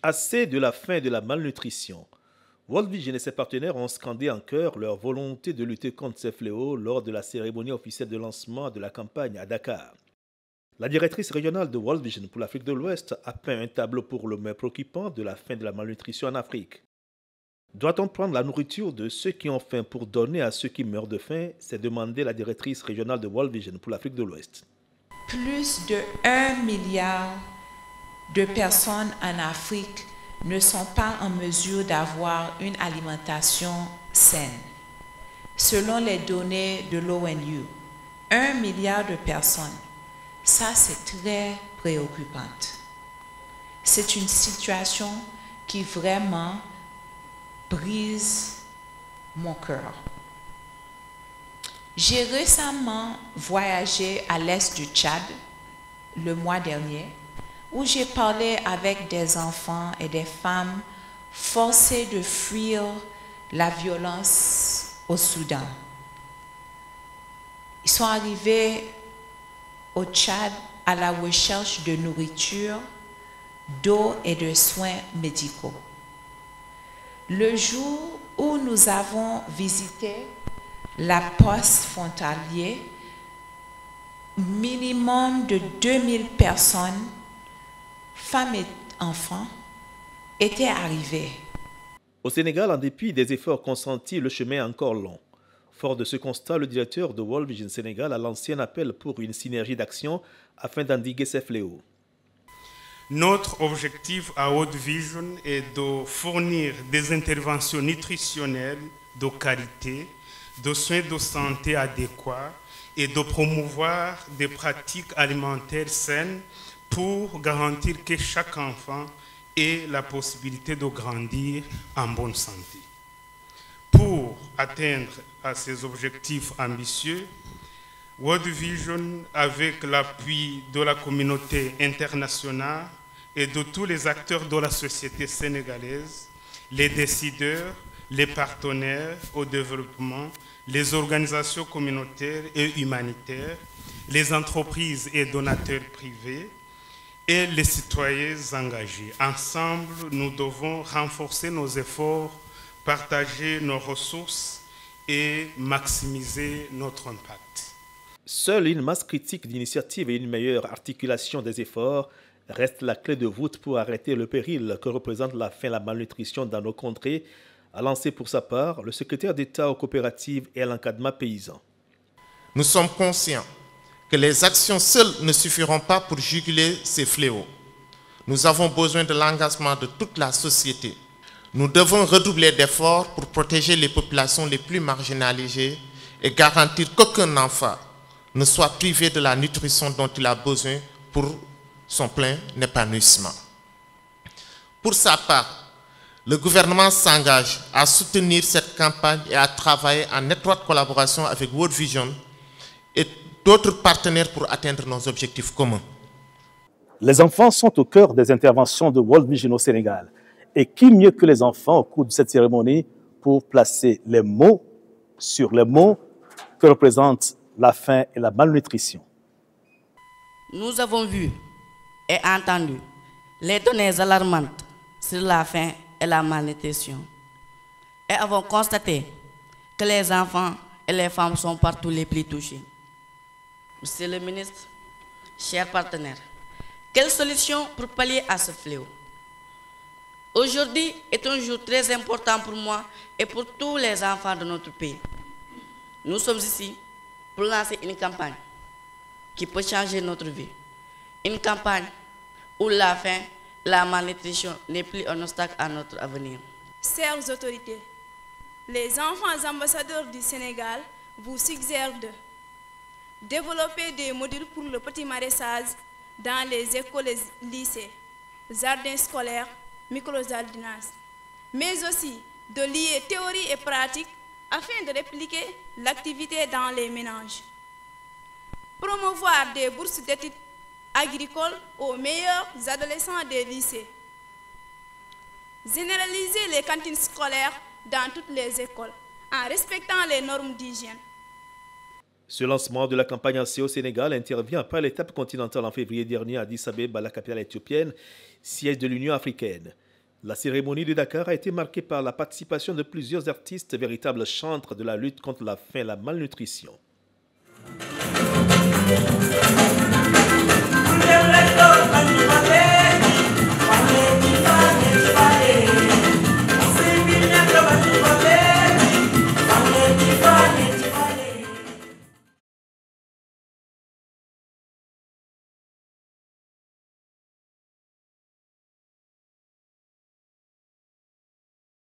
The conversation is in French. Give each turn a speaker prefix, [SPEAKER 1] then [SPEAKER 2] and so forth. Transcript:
[SPEAKER 1] Assez de la faim et de la malnutrition. World Vision et ses partenaires ont scandé en chœur leur volonté de lutter contre ces fléaux lors de la cérémonie officielle de lancement de la campagne à Dakar. La directrice régionale de World Vision pour l'Afrique de l'Ouest a peint un tableau pour le moins préoccupant de la faim et de la malnutrition en Afrique. Doit-on prendre la nourriture de ceux qui ont faim pour donner à ceux qui meurent de faim? S'est demandé la directrice régionale de World Vision pour l'Afrique de l'Ouest.
[SPEAKER 2] Plus de 1 milliard de personnes en Afrique ne sont pas en mesure d'avoir une alimentation saine. Selon les données de l'ONU, 1 milliard de personnes, ça c'est très préoccupant. C'est une situation qui vraiment brise mon cœur. J'ai récemment voyagé à l'est du Tchad le mois dernier, où j'ai parlé avec des enfants et des femmes forcés de fuir la violence au Soudan. Ils sont arrivés au Tchad à la recherche de nourriture, d'eau et de soins médicaux. Le jour où nous avons visité la poste frontalière, minimum de 2000 personnes, femmes et enfants, étaient arrivés.
[SPEAKER 1] Au Sénégal, en dépit des efforts consentis, le chemin est encore long. Fort de ce constat, le directeur de World Vision Sénégal a lancé un appel pour une synergie d'action afin d'endiguer ces fléaux.
[SPEAKER 3] Notre objectif à World Vision est de fournir des interventions nutritionnelles de qualité, de soins de santé adéquats et de promouvoir des pratiques alimentaires saines pour garantir que chaque enfant ait la possibilité de grandir en bonne santé. Pour atteindre à ces objectifs ambitieux, World Vision, avec l'appui de la communauté internationale et de tous les acteurs de la société sénégalaise, les décideurs, les partenaires au développement, les organisations communautaires et humanitaires, les entreprises et donateurs privés et les citoyens engagés. Ensemble, nous devons renforcer nos efforts, partager nos ressources et maximiser notre impact.
[SPEAKER 1] Seule une masse critique d'initiatives et une meilleure articulation des efforts reste la clé de voûte pour arrêter le péril que représente la faim et la malnutrition dans nos contrées, a lancé pour sa part le secrétaire d'État aux coopératives et à l'encadrement paysan.
[SPEAKER 4] Nous sommes conscients que les actions seules ne suffiront pas pour juguler ces fléaux. Nous avons besoin de l'engagement de toute la société. Nous devons redoubler d'efforts pour protéger les populations les plus marginalisées et garantir qu'aucun enfant ne soit privé de la nutrition dont il a besoin pour son plein épanouissement. Pour sa part, le gouvernement s'engage à soutenir cette campagne et à travailler en étroite collaboration avec World Vision et d'autres partenaires pour atteindre nos objectifs communs.
[SPEAKER 1] Les enfants sont au cœur des interventions de World Vision au Sénégal. Et qui mieux que les enfants au cours de cette cérémonie pour placer les mots sur les mots que représentent la faim et la malnutrition.
[SPEAKER 5] Nous avons vu et entendu les données alarmantes sur la faim et la malnutrition et avons constaté que les enfants et les femmes sont partout les plus touchés. Monsieur le ministre, chers partenaires, quelle solution pour pallier à ce fléau? Aujourd'hui est un jour très important pour moi et pour tous les enfants de notre pays. Nous sommes ici pour lancer une campagne qui peut changer notre vie. Une campagne où la faim, la malnutrition n'est plus un obstacle à notre avenir.
[SPEAKER 6] Chères autorités, les enfants ambassadeurs du Sénégal vous suggèrent de développer des modules pour le petit maraîchage dans les écoles et lycées, jardins scolaires, micro-jardinage, mais aussi de lier théorie et pratique afin de répliquer l'activité dans les ménages. Promouvoir des bourses d'études agricoles aux meilleurs adolescents des lycées. Généraliser les cantines scolaires dans toutes les écoles en respectant les normes d'hygiène.
[SPEAKER 1] Ce lancement de la campagne AC au Sénégal intervient après l'étape continentale en février dernier à Addis Abeba, la capitale éthiopienne, siège de l'Union africaine. La cérémonie de Dakar a été marquée par la participation de plusieurs artistes, véritables chantres de la lutte contre la faim et la malnutrition.
[SPEAKER 7] Siempre